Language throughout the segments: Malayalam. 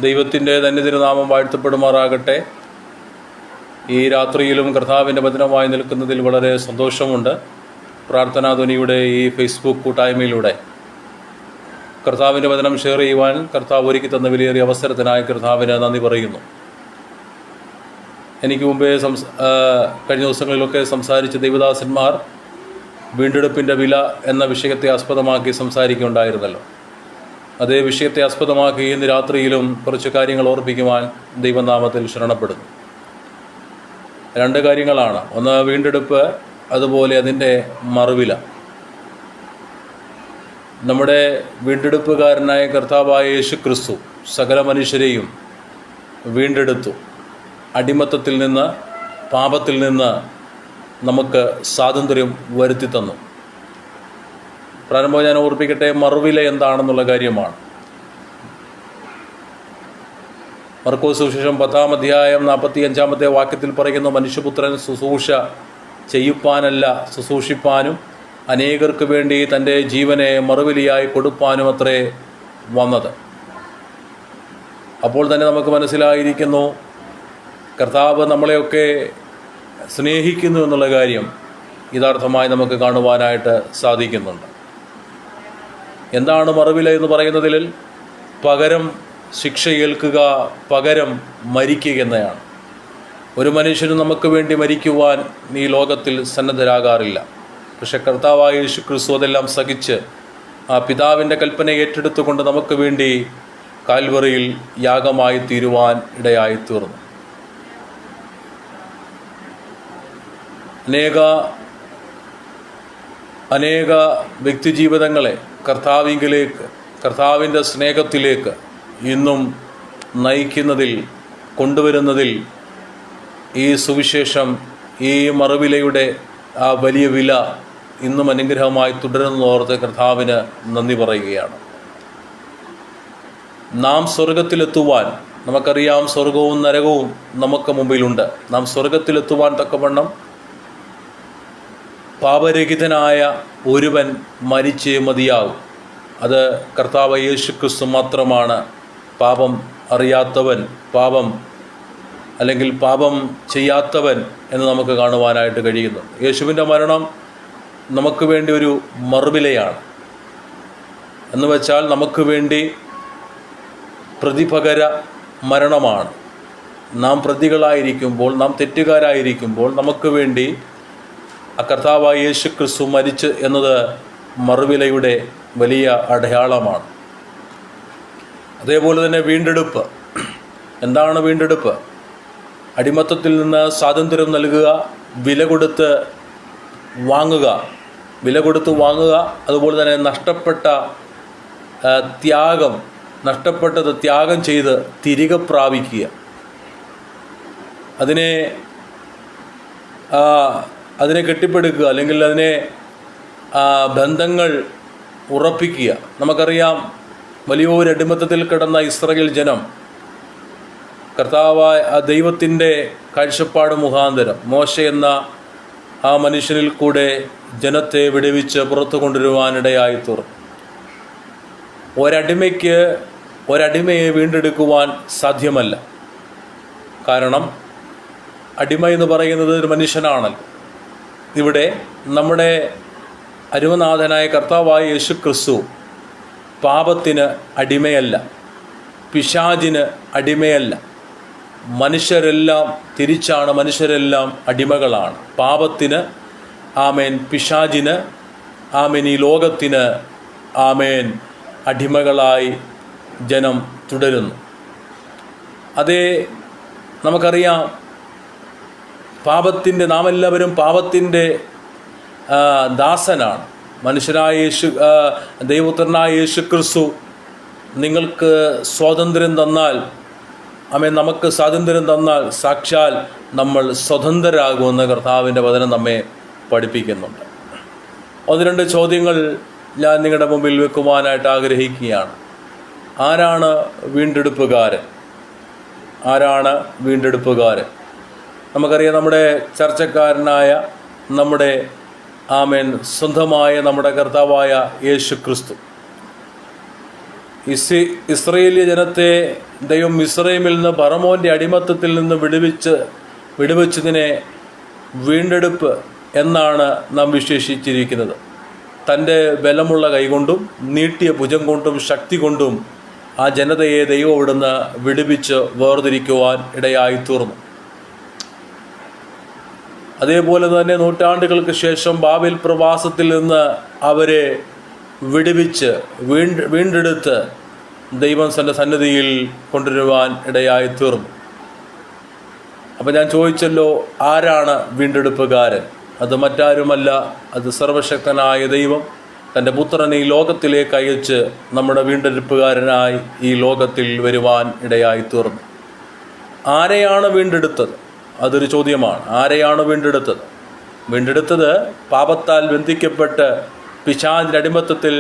ദൈവത്തിൻ്റെ തന്നെ തിരുനാമം വാഴ്ത്തപ്പെടുമാറാകട്ടെ. ഈ രാത്രിയിലും കർത്താവിൻ്റെ വചനമായി നിൽക്കുന്നതിൽ വളരെ സന്തോഷമുണ്ട്. പ്രാർത്ഥനാധ്വനിയുടെ ഈ ഫേസ്ബുക്ക് കൂട്ടായ്മയിലൂടെ കർത്താവിൻ്റെ വചനം ഷെയർ ചെയ്യുവാൻ കർത്താവ് ഒരുക്കി തന്ന വിലയേറിയ അവസരത്തിനായി കർത്താവിന് നന്ദി പറയുന്നു. എനിക്ക് മുമ്പേ കഴിഞ്ഞ ദിവസങ്ങളിലൊക്കെ സംസാരിച്ച ദൈവദാസന്മാർ വീണ്ടെടുപ്പിൻ്റെ വില എന്ന വിഷയത്തെ ആസ്പദമാക്കി സംസാരിക്കുകയുണ്ടായിരുന്നല്ലോ. അതേ വിഷയത്തെ ആസ്പദമാക്കി ഇന്ന് രാത്രിയിലും കുറച്ച് കാര്യങ്ങൾ ഓർപ്പിക്കുവാൻ ദൈവനാമത്തിൽ ശരണപ്പെടുന്നു. രണ്ട് കാര്യങ്ങളാണ്. ഒന്ന് വീണ്ടെടുപ്പ്, അതുപോലെ അതിൻ്റെ മറുവില. നമ്മുടെ വീണ്ടെടുപ്പുകാരനായ കർത്താവായ യേശുക്രിസ്തു സകല മനുഷ്യരെയും വീണ്ടെടുത്തു. അടിമത്തത്തിൽ നിന്ന്, പാപത്തിൽ നിന്ന് നമുക്ക് സ്വാതന്ത്ര്യം വരുത്തി തന്നു. പ്രാരംഭം ഞാൻ ഓർപ്പിക്കട്ടെ, മറുവില എന്താണെന്നുള്ള കാര്യമാണ്. മർക്കോസ് സുവിശേഷം 10-ാം അധ്യായം 45-ാമത്തെ വാക്യത്തിൽ പറയുന്നു, മനുഷ്യപുത്രൻ ശുശ്രൂഷ ചെയ്യുവാനല്ല, ശുശ്രൂഷിപ്പാനും അനേകർക്ക് വേണ്ടി തൻ്റെ ജീവനെ മറുവിലയായി കൊടുപ്പാനും അത്രേ വന്നത്. അപ്പോൾ തന്നെ നമുക്ക് മനസ്സിലായിരിക്കുന്നു കർത്താവ് നമ്മളെയൊക്കെ സ്നേഹിക്കുന്നു എന്നുള്ള കാര്യം യഥാർത്ഥമായി നമുക്ക് കാണുവാനായിട്ട് സാധിക്കുന്നുണ്ട്. എന്താണ് മറുവില എന്ന് പറയുന്നതിൽ? പകരം ശിക്ഷ ഏൽക്കുക, പകരം മരിക്കുക എന്നതാണ്. ഒരു മനുഷ്യനും നമുക്ക് വേണ്ടി മരിക്കുവാൻ ഈ ലോകത്തിൽ സന്നദ്ധരാകാറില്ല. പക്ഷെ കർത്താവായ യേശുക്രിസ്തു അതെല്ലാം സഹിച്ച് ആ പിതാവിൻ്റെ കൽപ്പന ഏറ്റെടുത്തുകൊണ്ട് നമുക്ക് വേണ്ടി കാൽവറിയിൽ യാഗമായി തീരുവാൻ ഇടയായി തീർന്നു. അനേക വ്യക്തിജീവിതങ്ങളെ കർത്താവിലേക്ക്, കർത്താവിൻ്റെ സ്നേഹത്തിലേക്ക് ഇന്നും നയിക്കുന്നതിൽ, കൊണ്ടുവരുന്നതിൽ ഈ സുവിശേഷം, ഈ മറുവിലയുടെ ആ വലിയ വില ഇന്നും അനുഗ്രഹമായി തുടരുന്നതോർത്ത് കർത്താവിന് നന്ദി പറയുകയാണ്. നാം സ്വർഗത്തിലെത്തുവാൻ, നമുക്കറിയാം സ്വർഗവും നരകവും നമുക്ക് മുമ്പിലുണ്ട്. നാം സ്വർഗത്തിലെത്തുവാൻ തക്കവണ്ണം പാപരഹിതനായ ഒരുവൻ മരിച്ചേ മതിയാകും. അത് കർത്താവ് യേശുക്രിസ്തു മാത്രമാണ്. പാപം അറിയാത്തവൻ, പാപം ചെയ്യാത്തവൻ എന്ന് നമുക്ക് കാണുവാനായിട്ട് കഴിയുന്നു. യേശുവിൻ്റെ മരണം നമുക്ക് വേണ്ടി ഒരു മറുവിലയാണ്. എന്ന് വെച്ചാൽ നമുക്ക് വേണ്ടി പ്രതിപകര മരണമാണ്. നാം പ്രതികളായിരിക്കുമ്പോൾ, നാം തെറ്റുകാരായിരിക്കുമ്പോൾ നമുക്ക് വേണ്ടി കർത്താവായ യേശുക്രിസ്തു മരിച്ച് എന്നത് മറുവിലയുടെ വലിയ അടയാളമാണ്. അതേപോലെ തന്നെ വീണ്ടെടുപ്പ്. എന്താണ് വീണ്ടെടുപ്പ്? അടിമത്തത്തിൽ നിന്ന് സ്വാതന്ത്ര്യം നൽകുക, വില കൊടുത്ത് വാങ്ങുക, അതുപോലെ തന്നെ നഷ്ടപ്പെട്ടത് ത്യാഗം ചെയ്ത് തിരികെ പ്രാപിക്കുക, അതിനെ കെട്ടിപ്പടുക്കുക, അല്ലെങ്കിൽ അതിനെ ബന്ധങ്ങൾ ഉറപ്പിക്കുക. നമുക്കറിയാം വലിയൊരു അടിമത്തത്തിൽ കിടന്ന ഇസ്രായേൽ ജനം കർത്താവായ ദൈവത്തിൻ്റെ കാഴ്ചപ്പാട് മുഖാന്തരം മോശ എന്ന ആ മനുഷ്യനിൽ കൂടെ ജനത്തെ വിടുവിച്ച് പുറത്തു കൊണ്ടുവരുവാനിടയായി തീർന്നു. ഒരടിമയെ വീണ്ടെടുക്കുവാൻ സാധ്യമല്ല. കാരണം അടിമ എന്ന് പറയുന്നത് ഒരു മനുഷ്യനാണല്ലോ. ഇവിടെ നമ്മുടെ അരുമനാഥനായ കർത്താവായ യേശുക്രിസ്തു പാപത്തിന് അടിമയല്ല, പിശാചിന് അടിമയല്ല. മനുഷ്യരെല്ലാം തിരിച്ചാണ്. മനുഷ്യരെല്ലാം അടിമകളാണ്. പാപത്തിന് ആമേൻ, പിശാചിന് ആമേൻ, ഈ ലോകത്തിന് ആമേൻ അടിമകളായി ജനം തുടരുന്നു. അതേ, നമുക്കറിയാം നാം എല്ലാവരും പാപത്തിൻ്റെ ദാസനാണ്. മനുഷ്യനായ ദൈവപുത്രനായ യേശുക്രിസ്തു നിങ്ങൾക്ക് സ്വാതന്ത്ര്യം തന്നാൽ, നമുക്ക് സ്വാതന്ത്ര്യം തന്നാൽ സാക്ഷാൽ നമ്മൾ സ്വതന്ത്രരാകുമെന്ന് കർത്താവിൻ്റെ വചനം നമ്മെ പഠിപ്പിക്കുന്നുണ്ട്. 1-2 ചോദ്യങ്ങൾ ഞാൻ നിങ്ങളുടെ മുമ്പിൽ വെക്കുവാനായിട്ട് ആഗ്രഹിക്കുകയാണ്. ആരാണ് വീണ്ടെടുപ്പുകാരൻ? നമുക്കറിയാം നമ്മുടെ ചർച്ചക്കാരനായ, നമ്മുടെ സ്വന്തമായ നമ്മുടെ കർത്താവായ യേശുക്രിസ്തു. ഇസ്രയേലിയ ജനത്തെ ദൈവം മിസ്രൈമിൽ നിന്ന് ഫറവോന്റെ അടിമത്തത്തിൽ നിന്ന് വിടുവിച്ചതിനെ വീണ്ടെടുപ്പ് എന്നാണ് നാം വിശേഷിച്ചിരിക്കുന്നത്. തൻ്റെ ബലമുള്ള കൈകൊണ്ടും നീട്ടിയ ഭുജം കൊണ്ടും ശക്തി കൊണ്ടും ആ ജനതയെ ദൈവം അവിടുന്ന് വിടുവിച്ച് വേർതിരിക്കുവാൻ ഇടയായിത്തീർന്നു. അതേപോലെ തന്നെ നൂറ്റാണ്ടുകൾക്ക് ശേഷം ബാബേൽ പ്രവാസത്തിൽ നിന്ന് അവരെ വിടുവിച്ച് വീണ്ടെടുത്ത് ദൈവം തൻ്റെ സന്നിധിയിൽ കൊണ്ടുവരുവാൻ ഇടയായിത്തീർന്നു. അപ്പം ഞാൻ ചോദിച്ചല്ലോ, ആരാണ് വീണ്ടെടുപ്പുകാരൻ? അത് മറ്റാരുമല്ല, അത് സർവശക്തനായ ദൈവം തൻ്റെ പുത്രനെ ഈ ലോകത്തിലേക്ക് അയച്ച് നമ്മുടെ വീണ്ടെടുപ്പുകാരനായി ഈ ലോകത്തിൽ വരുവാൻ ഇടയായിത്തീർന്നു. ആരെയാണ് വീണ്ടെടുത്തത്? അതൊരു ചോദ്യമാണ്. ആരെയാണ് വീണ്ടെടുത്തത്? വീണ്ടെടുത്തത് പാപത്താൽ ബന്ധിക്കപ്പെട്ട് പിശാചിന്റെ അടിമത്തത്തിൽ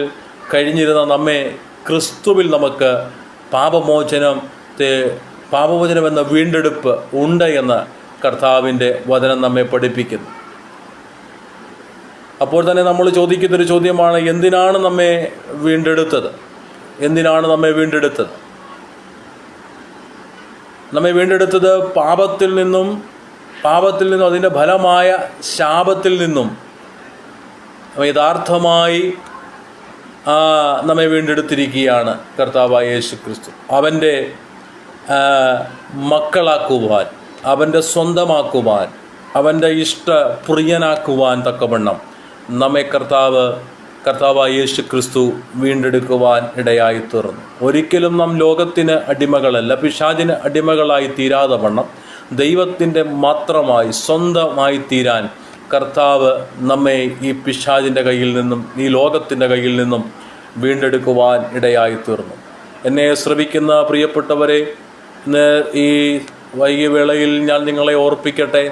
കഴിഞ്ഞിരുന്ന നമ്മെ ക്രിസ്തുവിൽ നമുക്ക് പാപമോചനം എന്ന വീണ്ടെടുപ്പ് ഉണ്ട് എന്ന് കർത്താവിൻ്റെ വചനം നമ്മെ പഠിപ്പിക്കുന്നു. അപ്പോൾ തന്നെ നമ്മൾ ചോദിക്കുന്നൊരു ചോദ്യമാണ്, എന്തിനാണ് നമ്മെ വീണ്ടെടുത്തത്? എന്തിനാണ് നമ്മെ വീണ്ടെടുത്തത്? നമ്മെ വീണ്ടെടുത്തത് പാപത്തിൽ നിന്നും അതിൻ്റെ ഫലമായ ശാപത്തിൽ നിന്നും യഥാർത്ഥമായി നമ്മെ വീണ്ടെടുത്തിരിക്കുകയാണ് കർത്താവായ യേശു ക്രിസ്തു. അവൻ്റെ മക്കളാക്കുവാൻ, അവൻ്റെ സ്വന്തമാക്കുവാൻ, അവൻ്റെ പ്രിയനാക്കുവാൻ തക്കവണ്ണം നമ്മെ കർത്താവായ യേശു ക്രിസ്തു വീണ്ടെടുക്കുവാൻ ഇടയായിത്തീർന്നു. ഒരിക്കലും നാം ലോകത്തിന് അടിമകളല്ല, പിശാചിന് അടിമകളായി തീരാതെ വണ്ണം ദൈവത്തിൻ്റെ മാത്രമായി സ്വന്തമായി തീരാൻ കർത്താവ് നമ്മെ ഈ പിശാചിൻ്റെ കയ്യിൽ നിന്നും ഈ ലോകത്തിൻ്റെ കയ്യിൽ നിന്നും വീണ്ടെടുക്കുവാൻ ഇടയായിത്തീർന്നു. എന്നെ ശ്രവിക്കുന്ന പ്രിയപ്പെട്ടവരെ, ഇന്ന് ഈ വൈകിയ വേളയിൽ ഞാൻ നിങ്ങളെ ഓർപ്പിക്കട്ടെ,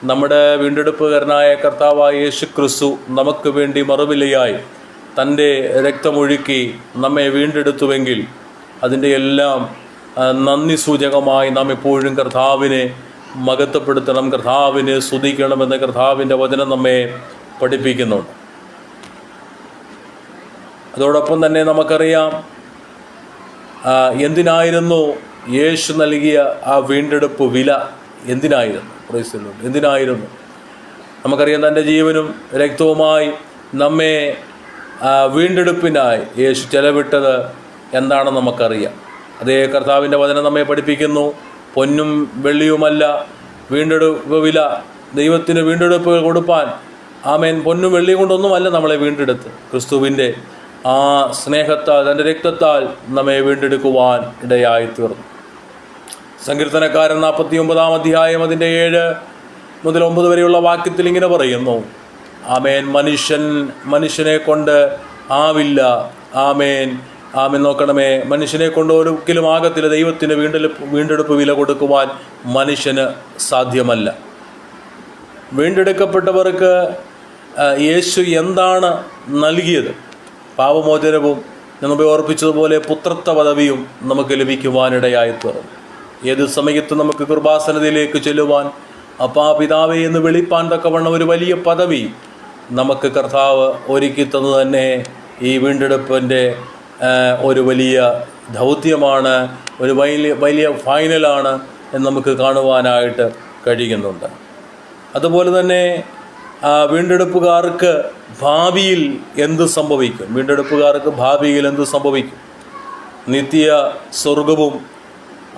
നമ്മുടെ വീണ്ടെടുപ്പുകാരനായ കർത്താവായ യേശു ക്രിസ്തു നമുക്ക് വേണ്ടി മറുവിലയായി തൻ്റെ രക്തമൊഴുക്കി നമ്മെ വീണ്ടെടുത്തുവെങ്കിൽ അതിൻ്റെ എല്ലാം നന്ദി സൂചകമായി നാം എപ്പോഴും കർത്താവിനെ മഹത്വപ്പെടുത്തണം, കർത്താവിനെ സ്തുതിക്കണമെന്ന് കർത്താവിൻ്റെ വചനം നമ്മെ പഠിപ്പിക്കുന്നുണ്ട്. അതോടൊപ്പം തന്നെ നമുക്കറിയാം എന്തിനായിരുന്നു യേശു നൽകിയ ആ വീണ്ടെടുപ്പ് വില എന്തിനായിരുന്നു? എന്തിനായിരുന്നു? നമുക്കറിയാം, തൻ്റെ ജീവനും രക്തവുമായി നമ്മെ വീണ്ടെടുപ്പിനായി യേശു ചെലവിട്ടത് എന്താണെന്ന് നമുക്കറിയാം. അതേ കർത്താവിൻ്റെ വചനം നമ്മെ പഠിപ്പിക്കുന്നു, പൊന്നും വെള്ളിയുമല്ല വീണ്ടെടുപ്പ് വില, ദൈവത്തിന് വീണ്ടെടുപ്പ് കൊടുപ്പാൻ. ആമേൻ. പൊന്നും വെള്ളിയും കൊണ്ടൊന്നുമല്ല നമ്മളെ വീണ്ടെടുത്ത്, ക്രിസ്തുവിൻ്റെ ആ സ്നേഹത്താൽ, തൻ്റെ രക്തത്താൽ നമ്മെ വീണ്ടെടുക്കുവാൻ ഇടയായിത്തീർന്നു. സങ്കീർത്തനക്കാരൻ 49-ാം അധ്യായം അതിൻ്റെ 7 മുതൽ 9 വരെയുള്ള വാക്യത്തിൽ ഇങ്ങനെ പറയുന്നു, ആമേൻ, മനുഷ്യനെ കൊണ്ട് ആവില്ല. ആമേൻ. നോക്കണമേ, മനുഷ്യനെ കൊണ്ട് ഒരിക്കലും ആകത്തില്ല. ദൈവത്തിന് വീണ്ടെടുപ്പ് വില കൊടുക്കുവാൻ മനുഷ്യന് സാധ്യമല്ല. വീണ്ടെടുക്കപ്പെട്ടവർക്ക് യേശു എന്താണ് നൽകിയത്? പാപമോചനവും ഞാൻ മുമ്പേ ഓർപ്പിച്ചതുപോലെ പുത്രത്വ പദവിയും നമുക്ക് ലഭിക്കുവാനിടയായിത്തീർന്നു. ഏത് സമയത്ത് നമുക്ക് കൃപാസനത്തിലേക്ക് ചെല്ലുവാൻ, അപ്പാ പിതാവേ എന്ന് വിളിപ്പാൻ തക്കവണ്ണം ഒരു വലിയ പദവി നമുക്ക് കർത്താവ് ഒരുക്കി തന്നു തന്നെ ഈ വീണ്ടെടുപ്പിൻ്റെ ഒരു വലിയ ദൗത്യമാണ്, ഒരു വലിയ ഫൈനലാണ് എന്ന് നമുക്ക് കാണുവാനായിട്ട് കഴിയുന്നുണ്ട്. അതുപോലെ തന്നെ വീണ്ടെടുപ്പുകാർക്ക് ഭാവിയിൽ എന്ത് സംഭവിക്കും? നിത്യ സ്വർഗവും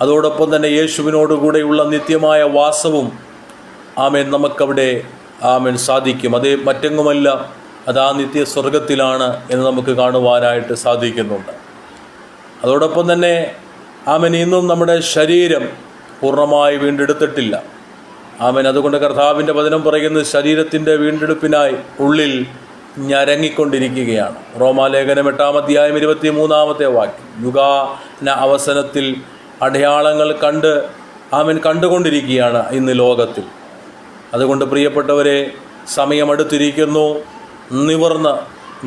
അതോടൊപ്പം തന്നെ യേശുവിനോടുകൂടെയുള്ള നിത്യമായ വാസവും ആമേൻ നമുക്കവിടെ സാധിക്കും. അത് മറ്റെങ്ങുമല്ല, അത് ആ നിത്യ സ്വർഗത്തിലാണ് എന്ന് നമുക്ക് കാണുവാനായിട്ട് സാധിക്കുന്നുണ്ട്. അതോടൊപ്പം തന്നെ ഇന്നും നമ്മുടെ ശരീരം പൂർണ്ണമായി വീണ്ടെടുത്തിട്ടില്ല. അതുകൊണ്ട് കർത്താവിൻ്റെ വചനം പറയുന്നത് ശരീരത്തിൻ്റെ വീണ്ടെടുപ്പിനായി ഉള്ളിൽ ഞരങ്ങിക്കൊണ്ടിരിക്കുകയാണ്. റോമാലേഖനം 8-ാം അധ്യായം 23-ാമത്തെ വാക്യം. യുഗാന അവസാനത്തിൽ അടയാളങ്ങൾ കണ്ടുകൊണ്ടിരിക്കുകയാണ് ഇന്ന് ലോകത്തിൽ. അതുകൊണ്ട് പ്രിയപ്പെട്ടവരെ, സമയമടുത്തിരിക്കുന്നു. നിവർന്ന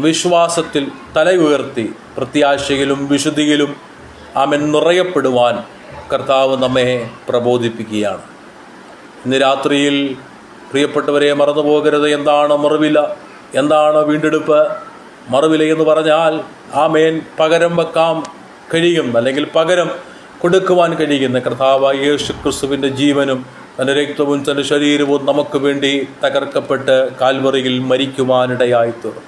വിശ്വാസത്തിൽ തല ഉയർത്തി പ്രത്യാശയിലും വിശുദ്ധിയിലും നിറയപ്പെടുവാൻ കർത്താവ് നമ്മെ പ്രബോധിപ്പിക്കുകയാണ്. ഇന്ന് രാത്രിയിൽ പ്രിയപ്പെട്ടവരെ, മറന്നു പോകരുത്. എന്താണ് മറുവില? എന്താണ് വീണ്ടെടുപ്പ്? മറുവില എന്ന് പറഞ്ഞാൽ പകരം വെക്കാം കഴിയുന്ന, അല്ലെങ്കിൽ പകരം കൊടുക്കുവാൻ കഴിയുന്ന കർത്താവായ യേശു ക്രിസ്തുവിൻ്റെ ജീവനും തൻ്റെ രക്തവും തൻ്റെ ശരീരവും നമുക്ക് വേണ്ടി തകർക്കപ്പെട്ട് കാൽവറിയിൽ മരിക്കുവാനിടയായി തീർന്നു.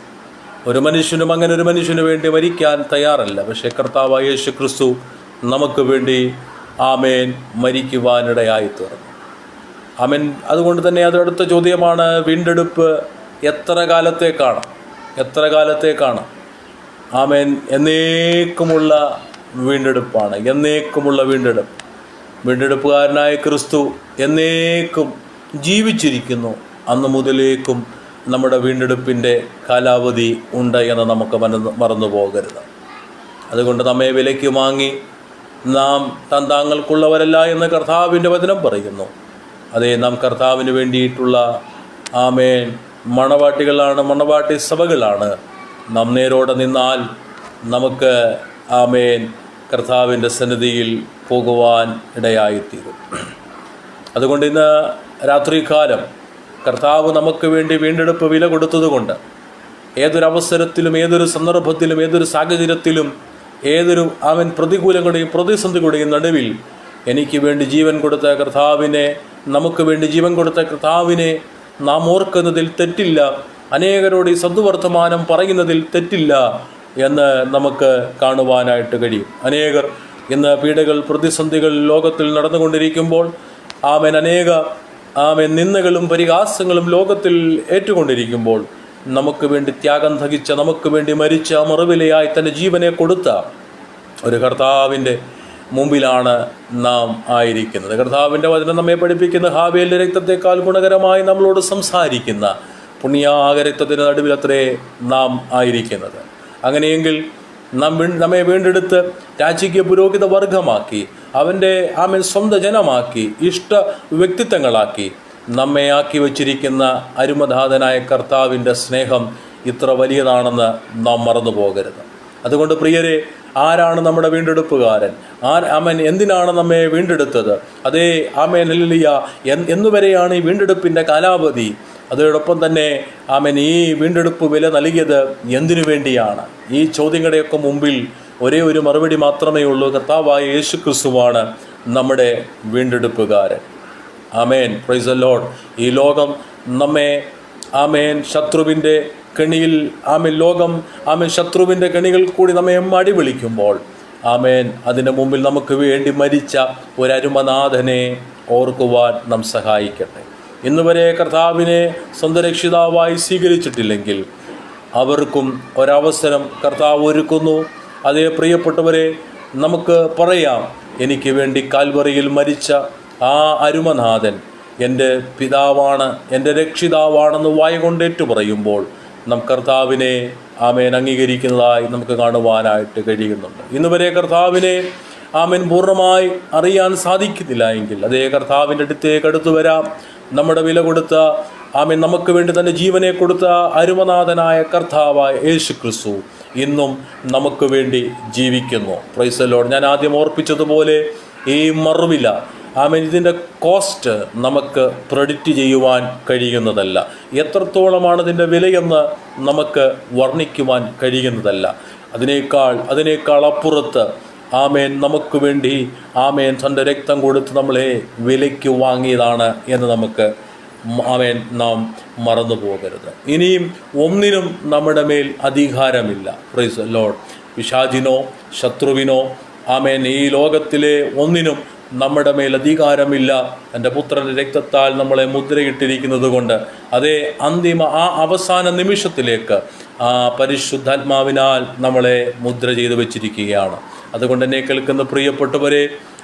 ഒരു മനുഷ്യനും അങ്ങനെ ഒരു മനുഷ്യന് വേണ്ടി മരിക്കാൻ തയ്യാറല്ല. പക്ഷേ കർത്താവായ യേശു ക്രിസ്തു നമുക്ക് വേണ്ടി ആമേൻ മരിക്കുവാനിടയായി തീർന്നു. ആമേൻ. അതുകൊണ്ട് തന്നെ അതടുത്ത ചോദ്യമാണ്, വീണ്ടെടുപ്പ് എത്ര കാലത്തേക്കാണ്? എത്ര കാലത്തേക്കാണ്? ആമേൻ. എന്നേക്കുമുള്ള വീണ്ടെടുപ്പാണ്. എന്നേക്കുമുള്ള വീണ്ടെടുപ്പ്. വീണ്ടെടുപ്പുകാരനായ ക്രിസ്തു എന്നേക്കും ജീവിച്ചിരിക്കുന്നു. അന്ന് മുതലേക്കും നമ്മുടെ വീണ്ടെടുപ്പിൻ്റെ കാലാവധി ഉണ്ട് എന്ന് നമുക്ക് മറന്നു പോകരുത്. അതുകൊണ്ട് നമ്മെ വിലയ്ക്ക് വാങ്ങി നാം താങ്കൾക്കുള്ളവരല്ല എന്ന് കർത്താവിൻ്റെ വചനം പറയുന്നു. അതേ, നാം കർത്താവിന് വേണ്ടിയിട്ടുള്ള ആമേൻ മണവാട്ടികളാണ്, മണവാട്ടി സഭകളാണ്. നാം നേരോടെ നിന്നാൽ നമുക്ക് ആമേൻ കർത്താവിൻ്റെ സന്നിധിയിൽ പോകുവാൻ ഇടയായിത്തീരും. അതുകൊണ്ട് ഇന്ന് രാത്രികാലം കർത്താവ് നമുക്ക് വേണ്ടി വീണ്ടെടുപ്പ് വില കൊടുത്തതുകൊണ്ട് ഏതൊരവസരത്തിലും, ഏതൊരു സന്ദർഭത്തിലും, ഏതൊരു സാഹചര്യത്തിലും, ഏതൊരു അവൻ പ്രതികൂലങ്ങളുടെയും പ്രതിസന്ധികളുടെയും നടുവിൽ എനിക്ക് വേണ്ടി ജീവൻ കൊടുത്ത കർത്താവിനെ, നമുക്ക് വേണ്ടി ജീവൻ കൊടുത്ത കർത്താവിനെ നാം ഓർക്കുന്നതിൽ തെറ്റില്ല. അനേകരോട് ഈ സദ്വർത്തമാനം പറയുന്നതിൽ തെറ്റില്ല എന്ന് നമുക്ക് കാണുവാനായിട്ട് കഴിയും. അനേകർ ഇന്ന് പീഡകൾ, പ്രതിസന്ധികൾ ലോകത്തിൽ നടന്നുകൊണ്ടിരിക്കുമ്പോൾ ആമേൻ നിന്ദകളും പരിഹാസങ്ങളും ലോകത്തിൽ ഏറ്റുകൊണ്ടിരിക്കുമ്പോൾ നമുക്ക് വേണ്ടി ത്യാഗം സഹിച്ച, നമുക്ക് വേണ്ടി മരിച്ച, മറുവിലയായി തൻ്റെ ജീവനെ കൊടുത്ത ഒരു കർത്താവിൻ്റെ മുമ്പിലാണ് നാം ആയിരിക്കുന്നത്. കർത്താവിൻ്റെ വചനം നമ്മെ പഠിപ്പിക്കുന്ന ഹാബേലിൻ്റെ രക്തത്തെക്കാൾ ഗുണകരമായി നമ്മളോട് സംസാരിക്കുന്ന പുണ്യാക രക്തത്തിൻ്റെ നടുവിലത്രേ നാം ആയിരിക്കുന്നത്. അങ്ങനെയെങ്കിൽ നമ്മെ വീണ്ടെടുത്ത് രാജകീയ പുരോഹിത വർഗമാക്കി, അവൻ്റെ സ്വന്തം ജനമാക്കി, ഇഷ്ട വ്യക്തിത്വങ്ങളാക്കി നമ്മെ ആക്കി വച്ചിരിക്കുന്ന അരുമധാതനായ കർത്താവിൻ്റെ സ്നേഹം ഇത്ര വലിയതാണെന്ന് നാം മറന്നു പോകരുത്. അതുകൊണ്ട് പ്രിയരെ, ആരാണ് നമ്മുടെ വീണ്ടെടുപ്പുകാരൻ? എന്തിനാണ് നമ്മെ വീണ്ടെടുത്തത്? അതേ ഹല്ലേലൂയ, എന്നുവരെയാണ് ഈ വീണ്ടെടുപ്പിൻ്റെ കാലാവധി? അതോടൊപ്പം തന്നെ ഈ വീണ്ടെടുപ്പ് വില നൽകിയത് എന്തിനു വേണ്ടിയാണ്? ഈ ചോദ്യങ്ങളുടെയൊക്കെ മുമ്പിൽ ഒരേ ഒരു മറുപടി മാത്രമേ ഉള്ളൂ. കർത്താവായ യേശു ക്രിസ്തുവാണ് നമ്മുടെ വീണ്ടെടുപ്പുകാരൻ. ആമേൻ. Praise the Lord. ഈ ലോകം നമ്മെ ശത്രുവിൻ്റെ കെണിയിൽ ലോകം ശത്രുവിൻ്റെ കെണികൾ കൂടി നമ്മെ അടി വിളിക്കുമ്പോൾ അതിൻ്റെ മുമ്പിൽ നമുക്ക് വേണ്ടി മരിച്ച ഒരരുമനാഥനെ ഓർക്കുവാൻ നാം സഹായിക്കട്ടെ. ഇന്നുവരെ കർത്താവിനെ സ്വന്തം രക്ഷിതാവായി സ്വീകരിച്ചിട്ടില്ലെങ്കിൽ അവർക്കും ഒരവസരം കർത്താവ് ഒരുക്കുന്നു. അതേ പ്രിയപ്പെട്ടവരെ, നമുക്ക് പറയാം, എനിക്ക് വേണ്ടി കാൽവറിയിൽ മരിച്ച ആ അരുമനാഥൻ എൻ്റെ പിതാവാണ്, എൻ്റെ രക്ഷിതാവാണെന്ന് വായ കൊണ്ടേറ്റു പറയുമ്പോൾ നാം കർത്താവിനെ അംഗീകരിക്കുന്നതായി നമുക്ക് കാണുവാനായിട്ട് കഴിയുന്നുണ്ട്. ഇന്നുവരെ കർത്താവിനെ പൂർണ്ണമായി അറിയാൻ സാധിക്കുന്നില്ല എങ്കിൽ അതേ കർത്താവിൻ്റെ അടുത്ത് വരാം. നമ്മുടെ വില കൊടുത്ത നമുക്ക് വേണ്ടി തൻ്റെ ജീവനെ കൊടുത്ത അരുമനാഥനായ കർത്താവായ യേശു ക്രിസ്തു ഇന്നും നമുക്ക് വേണ്ടി ജീവിക്കുന്നു. Price the Lord. ഞാൻ ആദ്യം ഓർപ്പിച്ചതുപോലെ ഈ മറുവില ഇതിൻ്റെ കോസ്റ്റ് നമുക്ക് പ്രെഡിക്റ്റ് ചെയ്യുവാൻ കഴിയുന്നതല്ല. എത്രത്തോളമാണ് ഇതിൻ്റെ വിലയെന്ന് നമുക്ക് വർണ്ണിക്കുവാൻ കഴിയുന്നതല്ല. അതിനേക്കാൾ അപ്പുറത്ത് നമുക്ക് വേണ്ടി തൻ്റെ രക്തം കൊടുത്ത് നമ്മളെ വിലയ്ക്ക് വാങ്ങിയതാണ് എന്ന് നമുക്ക് നാം മറന്നു പോകരുത്. ഇനിയും ഒന്നിനും നമ്മുടെ മേൽ അധികാരമില്ല. Praise the Lord. പിശാചിനോ ശത്രുവിനോ ഈ ലോകത്തിലെ ഒന്നിനും നമ്മുടെ മേൽ അധികാരമില്ല. എൻ്റെ പുത്രൻ്റെ രക്തത്താൽ നമ്മളെ മുദ്രയിട്ടിരിക്കുന്നത് കൊണ്ട് അതേ അവസാന നിമിഷത്തിലേക്ക് പരിശുദ്ധാത്മാവിനാൽ നമ്മളെ മുദ്ര ചെയ്ത് വെച്ചിരിക്കുകയാണ്. അതുകൊണ്ട് എന്നെ കേൾക്കുന്ന പ്രിയപ്പെട്ടവരെ,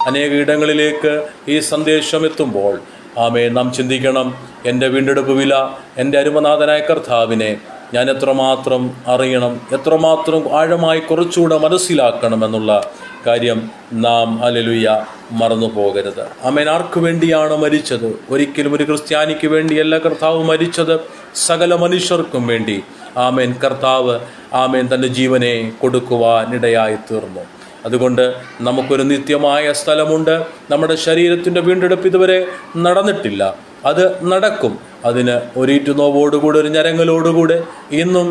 അനേക ഇടങ്ങളിലേക്ക് ഈ സന്ദേശം എത്തുമ്പോൾ നാം ചിന്തിക്കണം, എൻ്റെ വീണ്ടെടുപ്പ് വില, എൻ്റെ അരുമനാഥനായ കർത്താവിനെ ഞാൻ എത്രമാത്രം അറിയണം, എത്രമാത്രം ആഴമായി കുറച്ചുകൂടെ മനസ്സിലാക്കണം എന്നുള്ള കാര്യം നാം ഹല്ലേലൂയ മറന്നു പോകരുത്. ആർക്കു വേണ്ടിയാണ് മരിച്ചത്? ഒരിക്കലും ഒരു ക്രിസ്ത്യാനിക്ക് വേണ്ടിയല്ല കർത്താവ് മരിച്ചത്, സകല മനുഷ്യർക്കും വേണ്ടി കർത്താവ് തൻ്റെ ജീവനെ കൊടുക്കുവാനിടയായി തീർന്നു. അതുകൊണ്ട് നമുക്കൊരു നിത്യമായ സ്ഥലമുണ്ട്. നമ്മുടെ ശരീരത്തിൻ്റെ വീണ്ടെടുപ്പ് ഇതുവരെ നടന്നിട്ടില്ല, അത് നടക്കും. അതിന് ഒരീറ്റുനോവോടുകൂടെ, ഒരു ഞരങ്ങലോടുകൂടെ ഇന്നും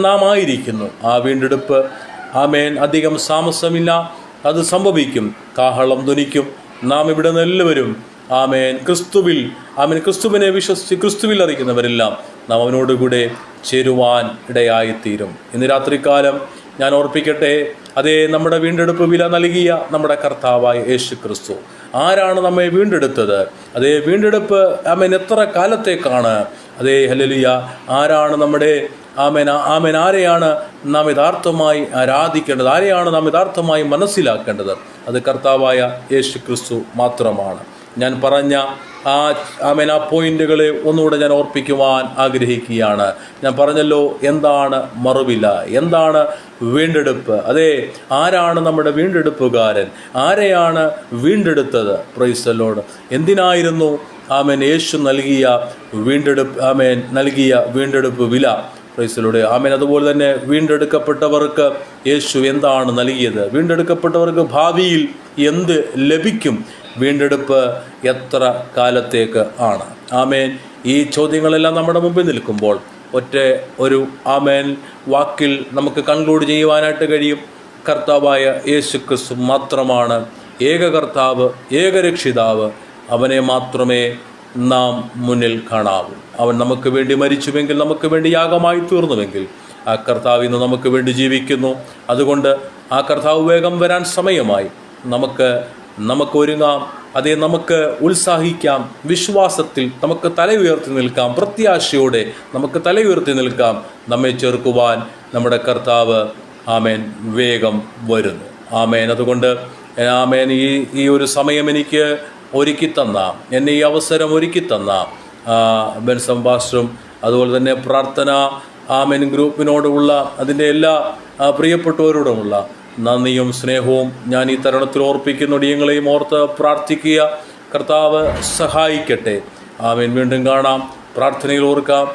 നാം ആയിരിക്കുന്നു. ആ വീണ്ടെടുപ്പ് ആമേൻ അധികം താമസമില്ല, അത് സംഭവിക്കും. കാഹളം ധ്വനിക്കും. നാം ഇവിടെ നിന്ന് എല്ലാവരും ആമേൻ ക്രിസ്തുവിനെ വിശ്വസിച്ച് ക്രിസ്തുവിൽ അറിയിക്കുന്നവരെല്ലാം നാം അവനോടുകൂടെ ചേരുവാൻ ഇടയായിത്തീരും. ഇന്ന് രാത്രികാലം ഞാൻ ഓർപ്പിക്കട്ടെ, അതേ നമ്മുടെ വീണ്ടെടുപ്പ് വില നൽകിയ നമ്മുടെ കർത്താവായ യേശു ക്രിസ്തു ആരാണ് നമ്മെ വീണ്ടെടുത്തത്? അതേ വീണ്ടെടുപ്പ് ആമേൻ എത്ര കാലത്തേക്കാണ്? അതേ ഹല്ലേലൂയ, ആരാണ് നമ്മുടെ ആമേൻ ആരെയാണ് നാം യഥാർത്ഥമായി ആരാധിക്കേണ്ടത്? ആരെയാണ് നാം യഥാർത്ഥമായി മനസ്സിലാക്കേണ്ടത്? അത് കർത്താവായ യേശു ക്രിസ്തു മാത്രമാണ്. ഞാൻ പറഞ്ഞ ആ പോയിന്റുകളെ ഒന്നുകൂടെ ഞാൻ ഓർപ്പിക്കുവാൻ ആഗ്രഹിക്കുകയാണ്. ഞാൻ പറഞ്ഞല്ലോ, എന്താണ് മറുവില, എന്താണ് വീണ്ടെടുപ്പ്? അതെ, ആരാണ് നമ്മുടെ വീണ്ടെടുപ്പുകാരൻ? ആരെയാണ് വീണ്ടെടുത്തത്? Price the Lord. എന്തിനായിരുന്നു യേശു നൽകിയ വീണ്ടെടുപ്പ് വില? Price the Lord. അതുപോലെ തന്നെ വീണ്ടെടുക്കപ്പെട്ടവർക്ക് യേശു എന്താണ് നൽകിയത്? വീണ്ടെടുക്കപ്പെട്ടവർക്ക് ഭാവിയിൽ എന്ത് ലഭിക്കും? വീണ്ടെടുപ്പ് എത്ര കാലത്തേക്ക് ആണ്? ഈ ചോദ്യങ്ങളെല്ലാം നമ്മുടെ മുമ്പിൽ നിൽക്കുമ്പോൾ ഒരു വാക്കിൽ നമുക്ക് കൺക്ലൂഡ് ചെയ്യുവാനായിട്ട് കഴിയും. കർത്താവായ യേശു ക്രിസ്തു മാത്രമാണ് ഏക കർത്താവ്, ഏക രക്ഷിതാവ്. അവനെ മാത്രമേ നാം മുന്നിൽ കാണാവൂ. അവൻ നമുക്ക് വേണ്ടി മരിച്ചുവെങ്കിൽ, നമുക്ക് വേണ്ടി യാഗമായി തീർന്നുവെങ്കിൽ, ആ കർത്താവ് ഇന്ന് നമുക്ക് വേണ്ടി ജീവിക്കുന്നു. അതുകൊണ്ട് ആ കർത്താവ് വേഗം വരാൻ സമയമായി. നമുക്ക് ഒരുങ്ങാം. അതേ, നമുക്ക് ഉത്സാഹിക്കാം. വിശ്വാസത്തിൽ നമുക്ക് തല ഉയർത്തി നിൽക്കാം. പ്രത്യാശയോടെ നമുക്ക് തല ഉയർത്തി നിൽക്കാം. നമ്മെ ചേർക്കുവാൻ നമ്മുടെ കർത്താവ് വേഗം വരുന്നു. അതുകൊണ്ട് ഈ ഒരു സമയം എനിക്ക് ഒരുക്കി തന്ന, എന്നെ ഈ അവസരം ഒരുക്കി തന്ന ബെൻസം പാസ്റ്ററും അതുപോലെ തന്നെ പ്രാർത്ഥന ഗ്രൂപ്പിനോടുള്ള അതിൻ്റെ എല്ലാ പ്രിയപ്പെട്ടവരോടുമുള്ള നന്ദിയും സ്നേഹവും ഞാൻ ഈ തരുണത്തിൽ ഓർപ്പിക്കുന്നു. ഞങ്ങളെയും ഓർത്ത് പ്രാർത്ഥിക്കുക. കർത്താവ് സഹായിക്കട്ടെ. വീണ്ടും കാണാം. പ്രാർത്ഥനയിൽ ഓർക്കാം.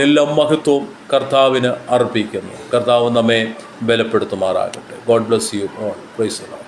എല്ലാ മഹത്വവും കർത്താവിന് അർപ്പിക്കുന്നു. കർത്താവ് നമ്മെ ബലപ്പെടുത്തുമാറാകട്ടെ. God bless you all. Praise the Lord.